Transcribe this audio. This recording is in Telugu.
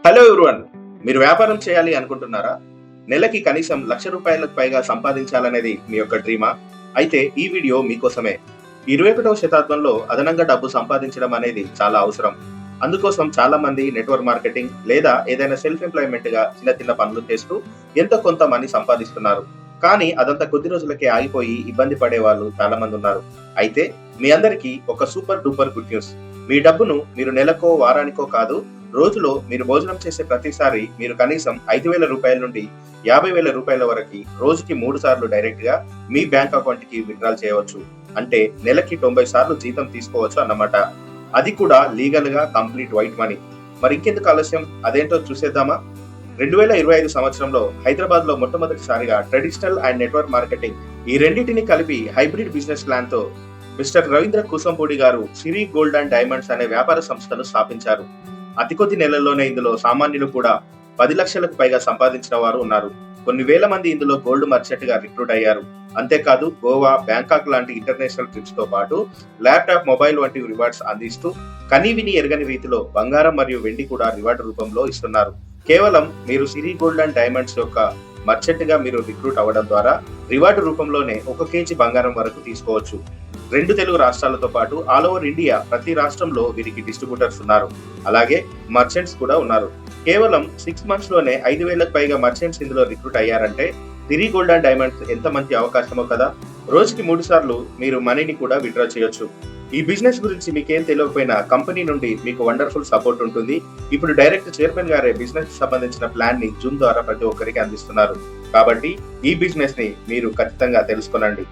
Hello everyone. మీరు వ్యాపారం చేయాలి అనుకుంటున్నారా? నెలకి కనీసం ₹1,00,000 పైగా సంపాదించాలనేది మీ యొక్క డ్రీమా? అయితే ఈ వీడియో మీకోసమే. 21వ శతాబ్దంలో అదనంగా డబ్బు సంపాదించడం అనేది చాలా అవసరం. అందుకోసం చాలా మంది నెట్వర్క్ మార్కెటింగ్ లేదా ఏదైనా సెల్ఫ్ ఎంప్లాయ్మెంట్ గా చిన్న చిన్న పనులు చేస్తూ ఎంతో కొంత మనీ సంపాదిస్తున్నారు. కానీ అదంతా కొద్ది రోజులకే ఆగిపోయి ఇబ్బంది పడే వాళ్ళు చాలా మంది ఉన్నారు. అయితే మీ అందరికీ ఒక సూపర్ డూపర్ గుడ్ న్యూస్. మీ డబ్బును మీరు నెలకో వారానికో కాదు, రోజులో మీరు భోజనం చేసే ప్రతిసారి మీరు కనీసం ₹5,000 నుండి ₹50,000 వరకు రోజుకి 3 సార్లు డైరెక్ట్ గా మీ బ్యాంక్ అకౌంట్ కి విత్డ్రాల్ చేయవచ్చు. అంటే నెలకి 90 సార్లు జీతం తీసుకోవచ్చు అన్నమాట. అది కూడా లీగల్ గా కంప్లీట్ వైట్ మనీ. మరి ఇంకెందుకు ఆలస్యం, అదేంటో చూసేద్దామా? 2025 సంవత్సరంలో హైదరాబాద్ లో మొట్టమొదటిసారిగా ట్రెడిషనల్ అండ్ నెట్వర్క్ మార్కెటింగ్ ఈ రెండింటిని కలిపి హైబ్రిడ్ బిజినెస్ ప్లాన్ తో మిస్టర్ రవీంద్ర కూసంపూడి గారు సిరి గోల్డ్ అండ్ డైమండ్స్ అనే వ్యాపార సంస్థను స్థాపించారు. అతి కొద్ది నెలల్లోనే ఇందులో సామాన్యులు కూడా 10 లక్షలకు పైగా సంపాదించిన వారు ఉన్నారు. కొన్ని వేల మంది ఇందులో గోల్డ్ మర్చెంట్ గా రిక్రూట్ అయ్యారు. అంతేకాదు గోవా, బ్యాంకాక్ లాంటి ఇంటర్నేషనల్ ట్రిప్స్ తో పాటు ల్యాప్టాప్, మొబైల్ వంటి రివార్డ్స్ అందిస్తూ కనీవిని ఎరగని రీతిలో బంగారం మరియు వెండి కూడా రివార్డు రూపంలో ఇస్తున్నారు. కేవలం మీరు సిరి గోల్డ్ అండ్ డైమండ్స్ యొక్క మర్చెంట్ గా మీరు రిక్రూట్ అవ్వడం ద్వారా రివార్డు రూపంలోనే 1 కేజీ బంగారం వరకు తీసుకోవచ్చు. 2 తెలుగు రాష్ట్రాలతో పాటు ఆల్ ఓవర్ ఇండియా ప్రతి రాష్ట్రంలో వీరికి డిస్ట్రిబ్యూటర్స్ ఉన్నారు. అలాగే మర్చెంట్స్ కూడా ఉన్నారు. కేవలం 6 మంత్స్ లోనే 5,000కు పైగా మర్చెంట్స్ ఇందులో రిక్రూట్ అయ్యారంటే సిరి గోల్డ్ అండ్ డైమండ్స్ ఎంత మంచి అవకాశమో కదా. రోజుకి 3 సార్లు మీరు మనీని కూడా విత్డ్రా చేయొచ్చు. ఈ బిజినెస్ గురించి మీకేం తెలియకపోయినా కంపెనీ నుండి మీకు వండర్ఫుల్ సపోర్ట్ ఉంటుంది. ఇప్పుడు డైరెక్ట్ చైర్మన్ గారే బిజినెస్ సంబంధించిన ప్లాన్ ని జూమ్ ద్వారా ప్రతి ఒక్కరికి అందిస్తున్నారు. కాబట్టి ఈ బిజినెస్ ని మీరు ఖచ్చితంగా తెలుసుకోనండి.